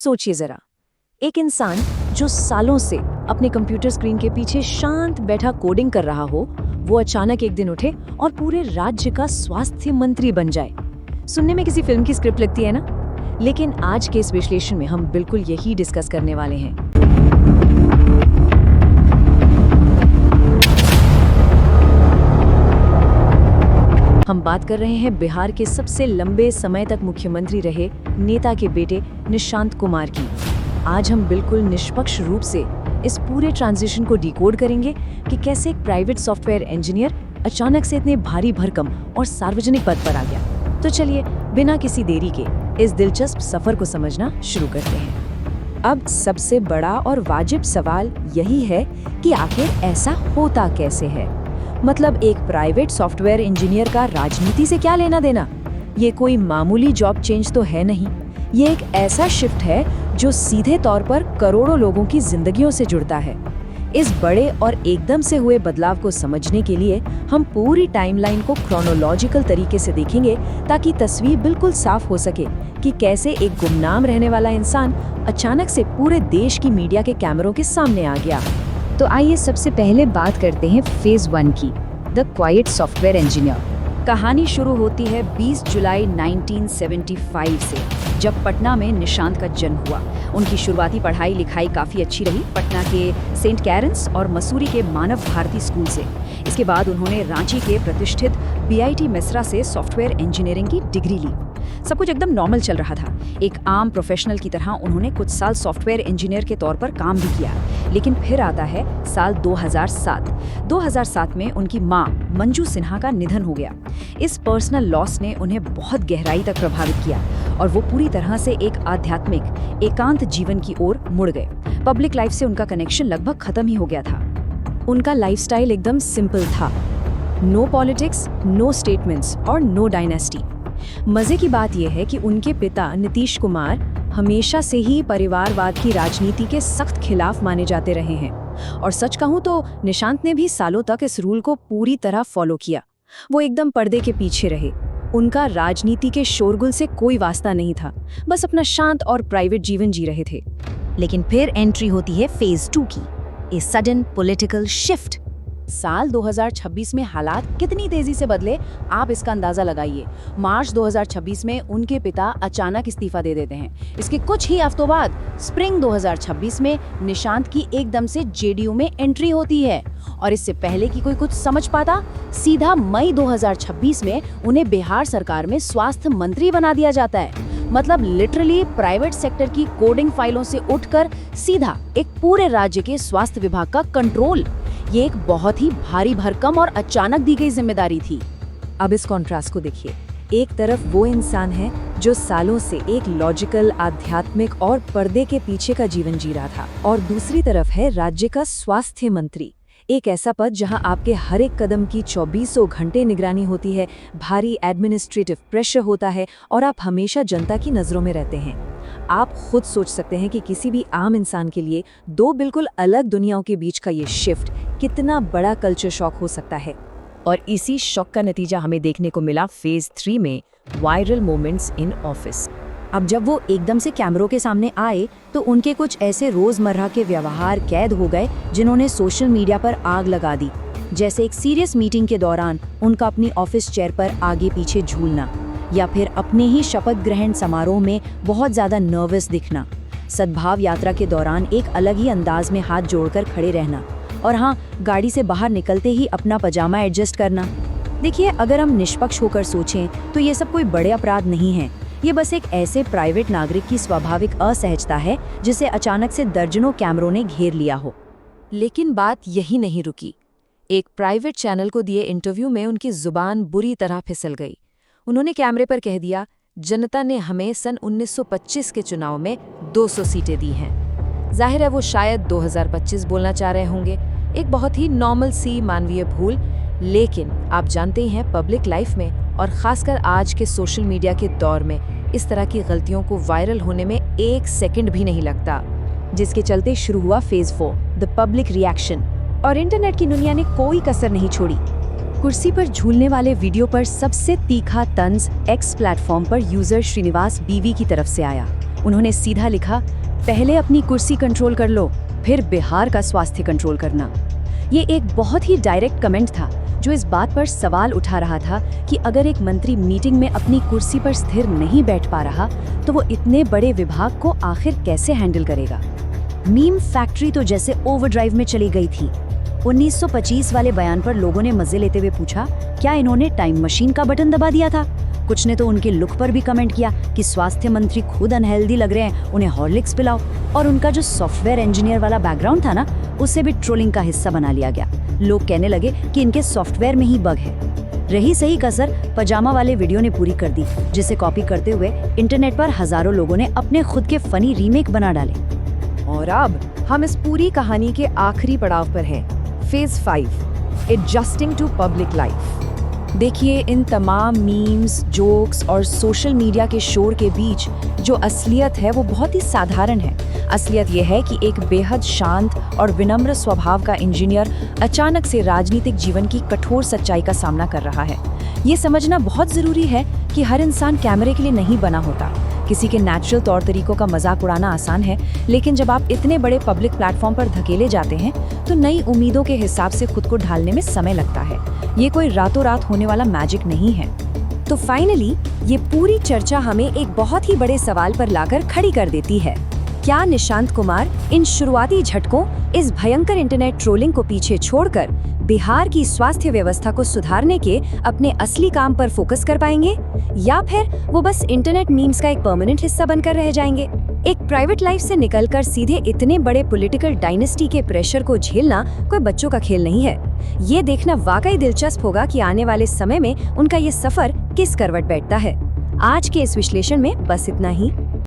सोचिए जरा, एक इंसान जो सालों से अपने कंप्यूटर स्क्रीन के पीछे शांत बैठा कोडिंग कर रहा हो, वो अचानक एक दिन उठे और पूरे राज्य का स्वास्थ्य मंत्री बन जाए। सुनने में किसी फिल्म की स्क्रिप्ट लगती है ना? लेकिन आज के इस विश्लेषण में हम बिल्कुल यही डिस्कस करने वाले हैं। हम बात कर रहे हैं बिहार के सबसे लंबे समय तक मुख्यमंत्री रहे नेता के बेटे निशांत कुमार की। आज हम बिल्कुल निष्पक्ष रूप से इस पूरे ट्रांजिशन को डिकोड करेंगे कि कैसे एक प्राइवेट सॉफ्टवेयर इंजीनियर अचानक से इतने भारी भरकम और सार्वजनिक पद पर आ गया। तो चलिए बिना किसी देरी के इस दिलचस्प सफर को समझना शुरू करते हैं। अब सबसे बड़ा और वाजिब सवाल यही है कि आखिर ऐसा होता कैसे है। मतलब एक प्राइवेट सॉफ्टवेयर इंजीनियर का राजनीति से क्या लेना देना? ये कोई मामूली जॉब चेंज तो है नहीं। ये एक ऐसा शिफ्ट है जो सीधे तौर पर करोड़ों लोगों की जिंदगियों से जुड़ता है। इस बड़े और एकदम से हुए बदलाव को समझने के लिए हम पूरी टाइमलाइन को क्रोनोलॉजिकल तरीके से देखेंगे, ताकि तस्वीर बिल्कुल साफ हो सके कि कैसे एक गुमनाम रहने वाला इंसान अचानक से पूरे देश की मीडिया के कैमरों के सामने आ गया। तो आइए सबसे पहले बात करते हैं फेज 1 की, द क्वाइट सॉफ्टवेयर इंजीनियर। कहानी शुरू होती है 20 जुलाई 1975 से, जब पटना में निशांत का जन्म हुआ। उनकी शुरुआती पढ़ाई लिखाई काफ़ी अच्छी रही, पटना के सेंट कैरेंस और मसूरी के मानव भारती स्कूल से। इसके बाद उन्होंने रांची के प्रतिष्ठित बीआईटी मेसरा से सॉफ्टवेयर इंजीनियरिंग की डिग्री ली। सब कुछ एकदम नॉर्मल चल रहा था। एक आम प्रोफेशनल की तरह उन्होंने कुछ साल सॉफ्टवेयर इंजीनियर के तौर पर काम भी किया। लेकिन फिर आता है साल 2007। 2007 में उनकी मां मंजू सिन्हा का निधन हो गया। इस पर्सनल लॉस ने उन्हें बहुत गहराई तक प्रभावित किया और वो पूरी तरह से एक आध्यात्मिक एकांत जीवन की ओर मुड़ गए। पब्लिक लाइफ से उनका कनेक्शन लगभग खत्म ही हो गया था। उनका लाइफस्टाइल एकदम सिंपल था। नो पॉलिटिक्स, नो स्टेटमेंट्स और नो डायनेस्टी। मजे की बात यह है कि उनके पिता नीतीश कुमार हमेशा से ही परिवारवाद की राजनीति के सख्त खिलाफ माने जाते रहे हैं। और सच कहूं तो निशांत ने भी सालों तक इस रूल को पूरी तरह फॉलो किया। वो एकदम पर्दे के पीछे रहे। उनका राजनीति के शोरगुल से कोई वास्ता नहीं था, बस अपना शांत और प्राइवेट जीवन जी रहे थे। लेकिन फिर एंट्री होती है फेज 2 की, ए सडन पॉलिटिकल शिफ्ट। साल 2026 में हालात कितनी तेजी से बदले, आप इसका अंदाजा लगाइए। मार्च 2026 में उनके पिता अचानक इस्तीफा दे देते हैं। इसके कुछ ही हफ्तों बाद स्प्रिंग 2026 में निशांत की एकदम से जेडीयू में एंट्री होती है। और इससे पहले कि कोई कुछ समझ पाता, सीधा मई 2026 में उन्हें बिहार सरकार में स्वास्थ्य मंत्री बना दिया जाता है। मतलब लिटरली प्राइवेट सेक्टर की कोडिंग फाइलों से उठकर सीधा एक पूरे राज्य के स्वास्थ्य विभाग का कंट्रोल। ये एक बहुत ही भारी भरकम और अचानक दी गई जिम्मेदारी थी। अब इस कॉन्ट्रास्ट को देखिए। एक तरफ वो इंसान है जो सालों से एक लॉजिकल, आध्यात्मिक और पर्दे के पीछे का जीवन जी रहा था, और दूसरी तरफ है राज्य का स्वास्थ्य मंत्री। एक ऐसा पद जहां आपके हर एक कदम की 2400 घंटे निगरानी होती है, भारी एडमिनिस्ट्रेटिव प्रेशर होता है और आप हमेशा जनता की नजरों में रहते हैं। आप खुद सोच सकते हैं कि किसी भी आम इंसान के लिए दो बिल्कुल अलग दुनियाओं के बीच का ये शिफ्ट कितना बड़ा कल्चर शॉक हो सकता है। और इसी शॉक का नतीजा हमें देखने को मिला फेज 3 में, वायरल मोमेंट्स इन ऑफिस। अब जब वो एकदम से कैमरों के सामने आए तो उनके कुछ ऐसे रोजमर्रा के व्यवहार कैद हो गए जिन्होंने सोशल मीडिया पर आग लगा दी। जैसे एक सीरियस मीटिंग के दौरान उनका अपनी ऑफिस चेयर पर आगे पीछे झूलना, या फिर अपने ही शपथ ग्रहण समारोह में बहुत ज्यादा नर्वस दिखना, सद्भाव यात्रा के दौरान एक अलग ही अंदाज में हाथ जोड़कर खड़े रहना, और हाँ, गाड़ी से बाहर निकलते ही अपना पजामा एडजस्ट करना। देखिए, अगर हम निष्पक्ष होकर सोचें तो ये सब कोई बड़े अपराध नहीं है। ये बस एक ऐसे प्राइवेट नागरिक की स्वाभाविक असहजता है जिसे अचानक से दर्जनों कैमरों ने घेर लिया हो। लेकिन बात यही नहीं रुकी। एक प्राइवेट चैनल को दिए इंटरव्यू में उनकी जुबान बुरी तरह फिसल गई। उन्होंने कैमरे पर कह दिया, जनता ने हमें सन 1925 के चुनाव में 200 सीटें दी हैं। जाहिर है वो शायद 2025 बोलना चाह रहे होंगे। एक बहुत ही नॉर्मल सी मानवीय भूल। लेकिन आप जानते ही हैं, पब्लिक लाइफ में और खासकर आज के सोशल मीडिया के दौर में इस तरह की गलतियों को वायरल होने में एक सेकंड भी नहीं लगता। जिसके चलते शुरू हुआ फेज 4, द पब्लिक रिएक्शन। और इंटरनेट की दुनिया ने कोई कसर नहीं छोड़ी। कुर्सी पर झूलने वाले वीडियो पर सबसे तीखा तंज एक्स प्लेटफॉर्म पर यूजर श्रीनिवास बीवी की तरफ से आया। उन्होंने सीधा लिखा, पहले अपनी कुर्सी कंट्रोल कर लो, फिर बिहार का स्वास्थ्य कंट्रोल करना। ये एक बहुत ही डायरेक्ट कमेंट था जो इस बात पर सवाल उठा रहा था कि अगर एक मंत्री मीटिंग में अपनी कुर्सी पर स्थिर नहीं बैठ पा रहा तो वो इतने बड़े विभाग को आखिर कैसे हैंडल करेगा। मीम फैक्ट्री तो जैसे ओवरड्राइव में चली गई थी। 1925 वाले बयान पर लोगों ने मजे लेते हुए पूछा, क्या इन्होंने टाइम मशीन का बटन दबा दिया था? कुछ ने तो उनके लुक पर भी कमेंट किया कि स्वास्थ्य मंत्री खुद अनहेल्दी लग रहे हैं, उन्हें हॉर्लिक्स पिलाओ। और उनका जो सॉफ्टवेयर इंजीनियर वाला बैकग्राउंड था ना, उसे भी ट्रोलिंग का हिस्सा बना लिया गया। लोग कहने लगे कि इनके सॉफ्टवेयर में ही बग है। रही सही कसर पजामा वाले वीडियो ने पूरी कर दी, जिसे कॉपी करते हुए इंटरनेट पर हजारों लोगों ने अपने खुद के फनी रीमेक बना डाले। और अब हम इस पूरी कहानी के आखिरी पड़ाव पर हैं, phase 5, adjusting to public life. देखिए, इन तमाम मीम्स, जोक्स और सोशल मीडिया के शोर के बीच जो असलियत है वो बहुत ही साधारण है। असलियत ये है कि एक बेहद शांत और विनम्र स्वभाव का इंजीनियर अचानक से राजनीतिक जीवन की कठोर सच्चाई का सामना कर रहा है। ये समझना बहुत ज़रूरी है कि हर इंसान कैमरे के लिए नहीं बना होता। किसी के नेचुरल तौर तरीकों का मजाक उड़ाना आसान है, लेकिन जब आप इतने बड़े पब्लिक प्लेटफॉर्म पर धकेले जाते हैं तो नई उम्मीदों के हिसाब से खुद को ढालने में समय लगता है। ये कोई रातों रात होने वाला मैजिक नहीं है। तो फाइनली ये पूरी चर्चा हमें एक बहुत ही बड़े सवाल पर लाकर खड़ी कर देती है। क्या निशांत कुमार इन शुरुआती झटकों, इस भयंकर इंटरनेट ट्रोलिंग को पीछे छोड़कर बिहार की स्वास्थ्य व्यवस्था को सुधारने के अपने असली काम पर फोकस कर पाएंगे, या फिर वो बस इंटरनेट मीम्स का एक परमानेंट हिस्सा बनकर रह जाएंगे? एक प्राइवेट लाइफ से निकलकर सीधे इतने बड़े पॉलिटिकल डायनेस्टी के प्रेशर को झेलना कोई बच्चों का खेल नहीं है। ये देखना वाकई दिलचस्प होगा कि आने वाले समय में उनका ये सफर किस करवट बैठता है। आज के इस विश्लेषण में बस इतना ही।